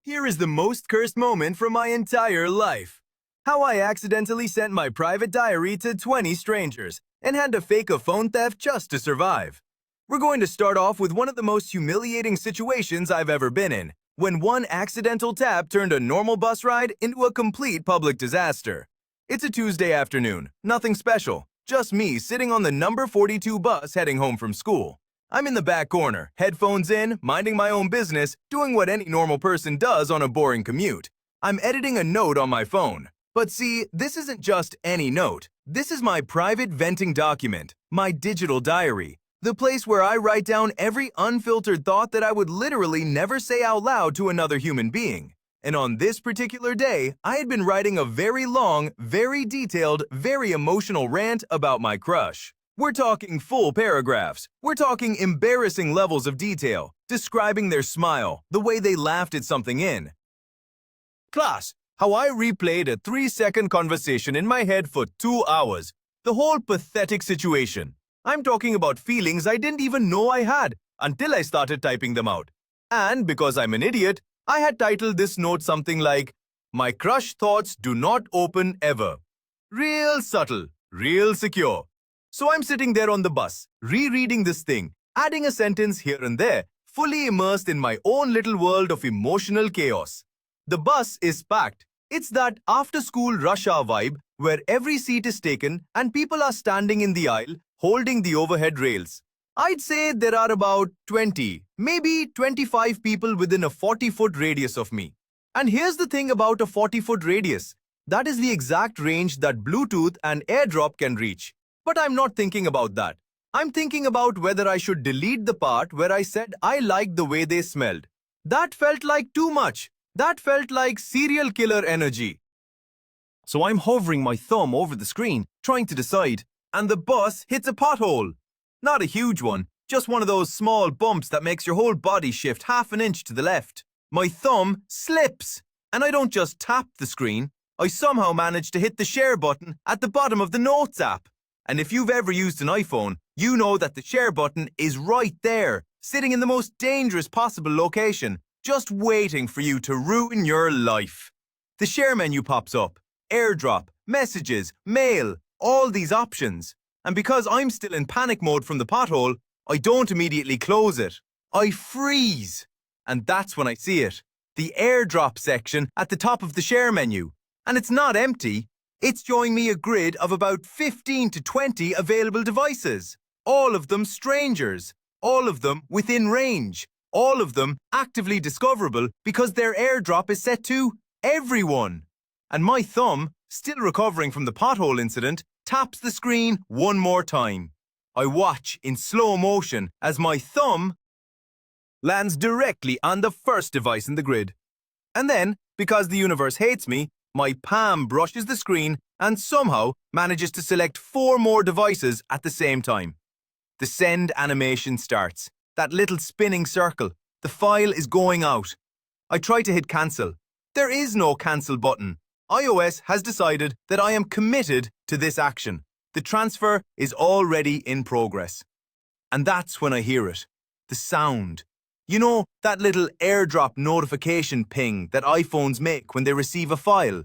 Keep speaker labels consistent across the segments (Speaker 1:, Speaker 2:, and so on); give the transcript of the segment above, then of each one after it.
Speaker 1: Here is the most cursed moment from my entire life. How I accidentally sent my private diary to 20 strangers and had to fake a phone theft just to survive. We're going to start off with one of the most humiliating situations I've ever been in, when one accidental tap turned a normal bus ride into a complete public disaster. It's a Tuesday afternoon, nothing special, just me sitting on the number 42 bus heading home from school. I'm in the back corner, headphones in, minding my own business, doing what any normal person does on a boring commute. I'm editing a note on my phone. But see, this isn't just any note. This is my private venting document, my digital diary, the place where I write down every unfiltered thought that I would literally never say out loud to another human being. And on this particular day, I had been writing a very long, very detailed, very emotional rant about my crush. We're talking full paragraphs. We're talking embarrassing levels of detail, describing their smile, the way they laughed at something in class, how I replayed a 3-second conversation in my head for 2 hours. The whole pathetic situation. I'm talking about feelings I didn't even know I had until I started typing them out. And because I'm an idiot, I had titled this note something like, "My crush thoughts do not open ever." Real subtle, real secure. So I'm sitting there on the bus, rereading this thing, adding a sentence here and there, fully immersed in my own little world of emotional chaos. The bus is packed. It's that after-school rush hour vibe where every seat is taken and people are standing in the aisle, holding the overhead rails. I'd say there are about 20, maybe 25 people within a 40-foot radius of me. And here's the thing about a 40-foot radius. That is the exact range that Bluetooth and AirDrop can reach. But I'm not thinking about that. I'm thinking about whether I should delete the part where I said I liked the way they smelled. That felt like too much. That felt like serial killer energy. So I'm hovering my thumb over the screen, trying to decide, and the bus hits a pothole. Not a huge one, just one of those small bumps that makes your whole body shift half an inch to the left. My thumb slips, and I don't just tap the screen, I somehow manage to hit the share button at the bottom of the Notes app. And if you've ever used an iPhone, you know that the share button is right there, sitting in the most dangerous possible location, just waiting for you to ruin your life. The share menu pops up, AirDrop, messages, mail, all these options. And because I'm still in panic mode from the pothole, I don't immediately close it. I freeze. And that's when I see it, the AirDrop section at the top of the share menu. And it's not empty. It's showing me a grid of about 15 to 20 available devices. All of them strangers. All of them within range. All of them actively discoverable because their AirDrop is set to everyone. And my thumb, still recovering from the pothole incident, taps the screen one more time. I watch in slow motion as my thumb lands directly on the first device in the grid. And then, because the universe hates me, my palm brushes the screen and somehow manages to select 4 more devices at the same time. The send animation starts. That little spinning circle. The file is going out. I try to hit cancel. There is no cancel button. iOS has decided that I am committed to this action. The transfer is already in progress. And that's when I hear it. The sound. You know, that little AirDrop notification ping that iPhones make when they receive a file.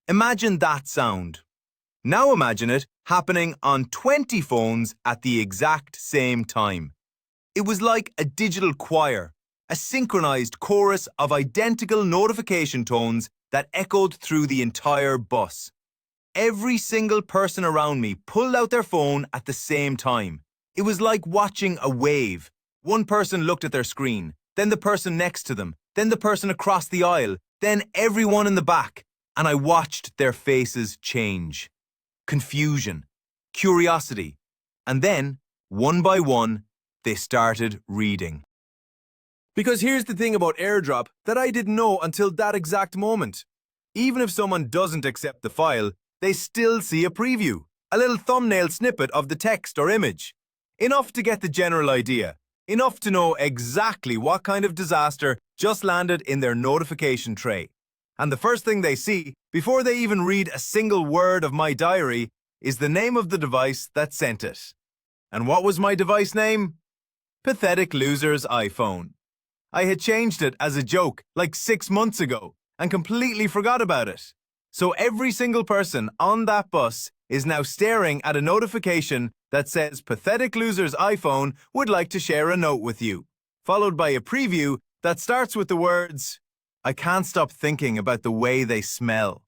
Speaker 1: Imagine that sound. Now imagine it happening on 20 phones at the exact same time. It was like a digital choir, a synchronized chorus of identical notification tones that echoed through the entire bus. Every single person around me pulled out their phone at the same time. It was like watching a wave. One person looked at their screen, then the person next to them, then the person across the aisle, then everyone in the back, and I watched their faces change. Confusion, curiosity, and then, one by one, they started reading. Because here's the thing about AirDrop that I didn't know until that exact moment. Even if someone doesn't accept the file, they still see a preview, a little thumbnail snippet of the text or image. Enough to get the general idea. Enough to know exactly what kind of disaster just landed in their notification tray. And the first thing they see, before they even read a single word of my diary, is the name of the device that sent it. And what was my device name? Pathetic Loser's iPhone. I had changed it as a joke like 6 months ago and completely forgot about it. So every single person on that bus is now staring at a notification that says Pathetic Loser's iPhone would like to share a note with you, followed by a preview that starts with the words, I can't stop thinking about the way they smell.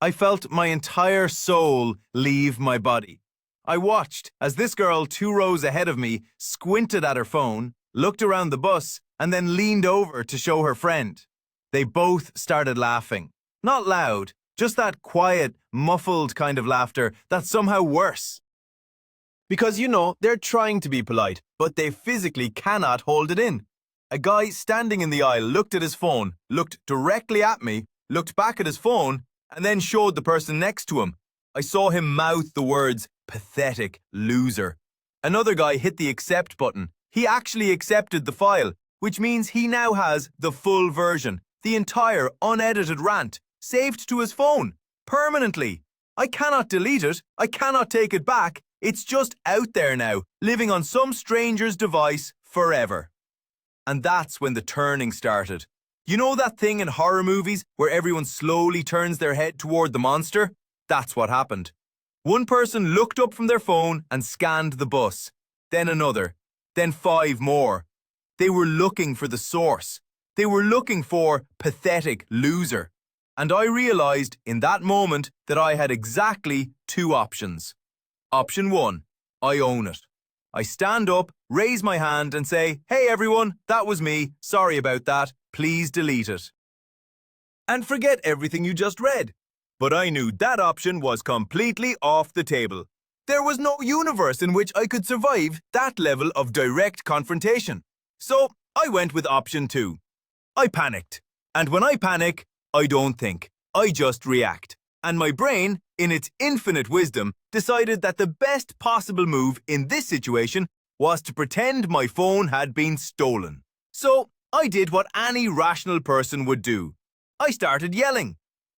Speaker 1: I felt my entire soul leave my body. I watched as this girl 2 rows ahead of me squinted at her phone, looked around the bus, and then leaned over to show her friend. They both started laughing. Not loud, just that quiet, muffled kind of laughter that's somehow worse. Because, they're trying to be polite, but they physically cannot hold it in. A guy standing in the aisle looked at his phone, looked directly at me, looked back at his phone, and then showed the person next to him. I saw him mouth the words, pathetic loser. Another guy hit the accept button. He actually accepted the file, which means he now has the full version, the entire unedited rant, saved to his phone, permanently. I cannot delete it, I cannot take it back, it's just out there now, living on some stranger's device forever. And that's when the turning started. You know that thing in horror movies where everyone slowly turns their head toward the monster? That's what happened. One person looked up from their phone and scanned the bus. Then another. Then 5 more. They were looking for the source. They were looking for pathetic loser. And I realized in that moment that I had exactly 2 options. Option 1, I own it. I stand up, raise my hand and say, hey everyone, that was me, sorry about that, please delete it. And forget everything you just read. But I knew that option was completely off the table. There was no universe in which I could survive that level of direct confrontation. So I went with option 2. I panicked. And when I panic, I don't think. I just react. And my brain, in its infinite wisdom, decided that the best possible move in this situation was to pretend my phone had been stolen. So I did what any rational person would do. I started yelling.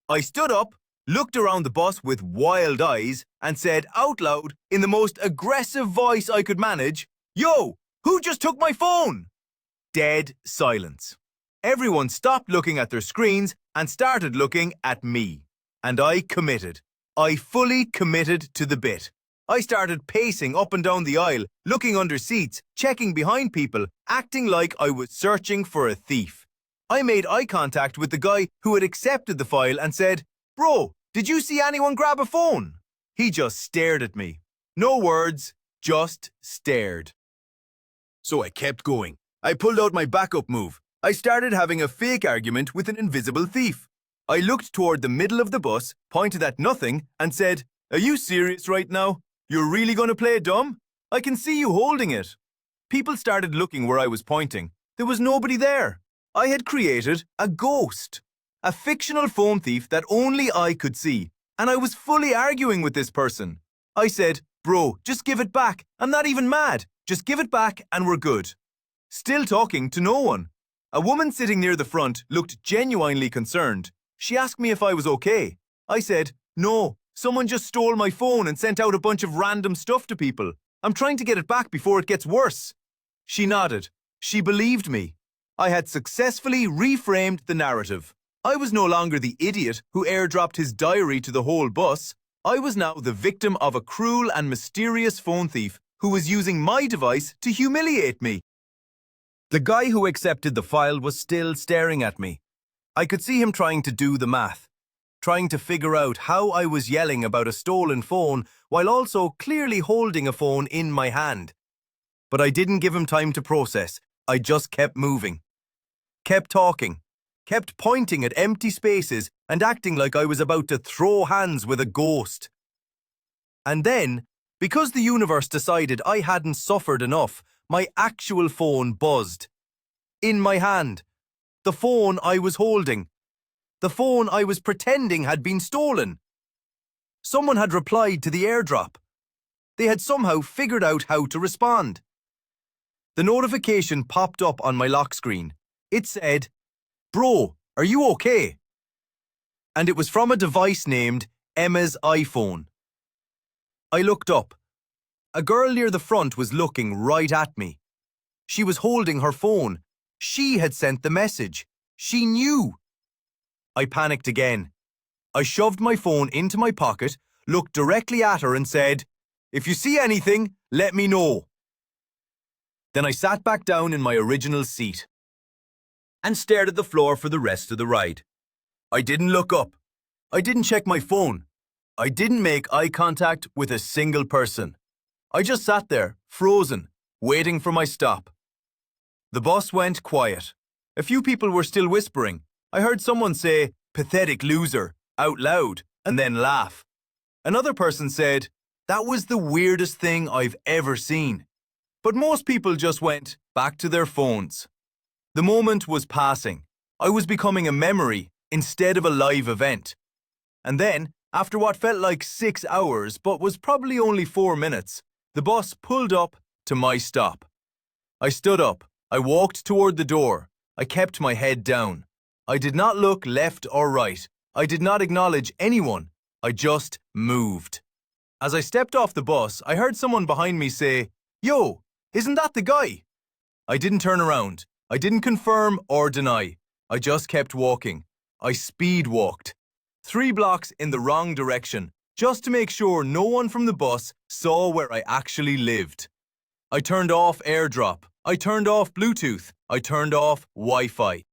Speaker 1: I stood up, looked around the bus with wild eyes, and said out loud, in the most aggressive voice I could manage, Yo, who just took my phone? Dead silence. Everyone stopped looking at their screens and started looking at me. And I committed. I fully committed to the bit. I started pacing up and down the aisle, looking under seats, checking behind people, acting like I was searching for a thief. I made eye contact with the guy who had accepted the file and said, Bro, did you see anyone grab a phone? He just stared at me. No words, just stared. So I kept going. I pulled out my backup move. I started having a fake argument with an invisible thief. I looked toward the middle of the bus, pointed at nothing, and said, Are you serious right now? You're really going to play dumb? I can see you holding it. People started looking where I was pointing. There was nobody there. I had created a ghost. A fictional phone thief that only I could see. And I was fully arguing with this person. I said, Bro, just give it back. I'm not even mad. Just give it back and we're good. Still talking to no one. A woman sitting near the front looked genuinely concerned. She asked me if I was okay. I said, No, someone just stole my phone and sent out a bunch of random stuff to people. I'm trying to get it back before it gets worse. She nodded. She believed me. I had successfully reframed the narrative. I was no longer the idiot who airdropped his diary to the whole bus. I was now the victim of a cruel and mysterious phone thief who was using my device to humiliate me. The guy who accepted the file was still staring at me. I could see him trying to do the math, trying to figure out how I was yelling about a stolen phone while also clearly holding a phone in my hand. But I didn't give him time to process. I just kept moving, kept talking, kept pointing at empty spaces and acting like I was about to throw hands with a ghost. And then, because the universe decided I hadn't suffered enough, my actual phone buzzed. In my hand. The phone I was holding. The phone I was pretending had been stolen. Someone had replied to the airdrop. They had somehow figured out how to respond. The notification popped up on my lock screen. It said, Bro, are you okay? And it was from a device named Emma's iPhone. I looked up. A girl near the front was looking right at me. She was holding her phone. She had sent the message. She knew. I panicked again. I shoved my phone into my pocket, looked directly at her and said, "If you see anything, let me know." Then I sat back down in my original seat and stared at the floor for the rest of the ride. I didn't look up. I didn't check my phone. I didn't make eye contact with a single person. I just sat there, frozen, waiting for my stop. The bus went quiet. A few people were still whispering. I heard someone say, "Pathetic loser," out loud, and then laugh. Another person said, "That was the weirdest thing I've ever seen." But most people just went back to their phones. The moment was passing. I was becoming a memory instead of a live event. And then, after what felt like 6 hours but was probably only 4 minutes, the bus pulled up to my stop. I stood up. I walked toward the door. I kept my head down. I did not look left or right. I did not acknowledge anyone. I just moved. As I stepped off the bus, I heard someone behind me say, "Yo, isn't that the guy?" I didn't turn around. I didn't confirm or deny. I just kept walking. I speed walked. 3 blocks in the wrong direction, just to make sure no one from the bus saw where I actually lived. I turned off AirDrop. I turned off Bluetooth. I turned off Wi-Fi.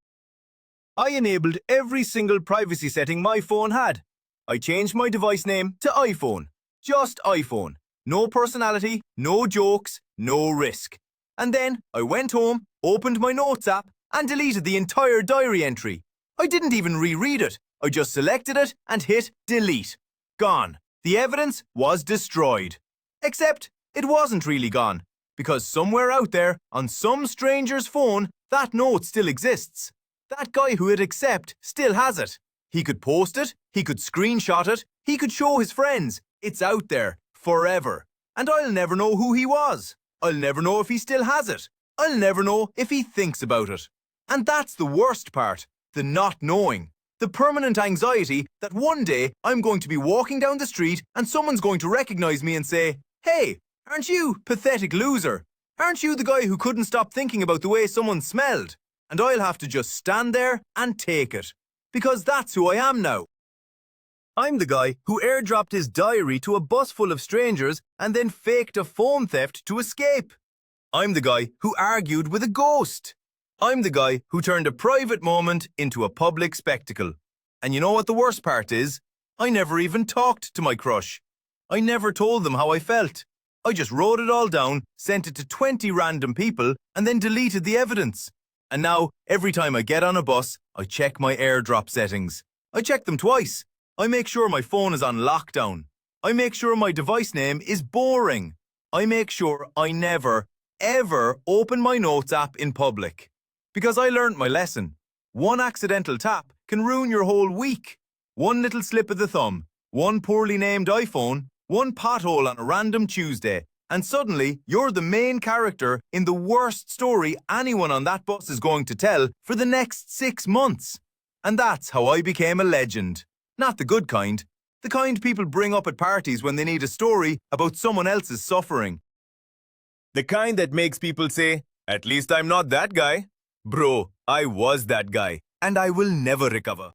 Speaker 1: I enabled every single privacy setting my phone had. I changed my device name to iPhone. Just iPhone. No personality, no jokes, no risk. And then I went home, opened my notes app, and deleted the entire diary entry. I didn't even reread it. I just selected it and hit delete. Gone. The evidence was destroyed. Except it wasn't really gone, because somewhere out there, on some stranger's phone, that note still exists. That guy who hit accept still has it. He could post it, he could screenshot it, he could show his friends. It's out there, forever. And I'll never know who he was. I'll never know if he still has it. I'll never know if he thinks about it. And that's the worst part, the not knowing. The permanent anxiety that one day I'm going to be walking down the street and someone's going to recognize me and say, "Hey, aren't you pathetic loser? Aren't you the guy who couldn't stop thinking about the way someone smelled?" And I'll have to just stand there and take it. Because that's who I am now. I'm the guy who airdropped his diary to a bus full of strangers and then faked a phone theft to escape. I'm the guy who argued with a ghost. I'm the guy who turned a private moment into a public spectacle. And you know what the worst part is? I never even talked to my crush. I never told them how I felt. I just wrote it all down, sent it to 20 random people, and then deleted the evidence. And now, every time I get on a bus, I check my AirDrop settings. I check them twice. I make sure my phone is on lockdown. I make sure my device name is boring. I make sure I never, ever open my notes app in public. Because I learned my lesson. One accidental tap can ruin your whole week. One little slip of the thumb, one poorly named iPhone, one pothole on a random Tuesday, and suddenly you're the main character in the worst story anyone on that bus is going to tell for the next 6 months. And that's how I became a legend. Not the good kind. The kind people bring up at parties when they need a story about someone else's suffering. The kind that makes people say, "At least I'm not that guy." Bro, I was that guy, and I will never recover.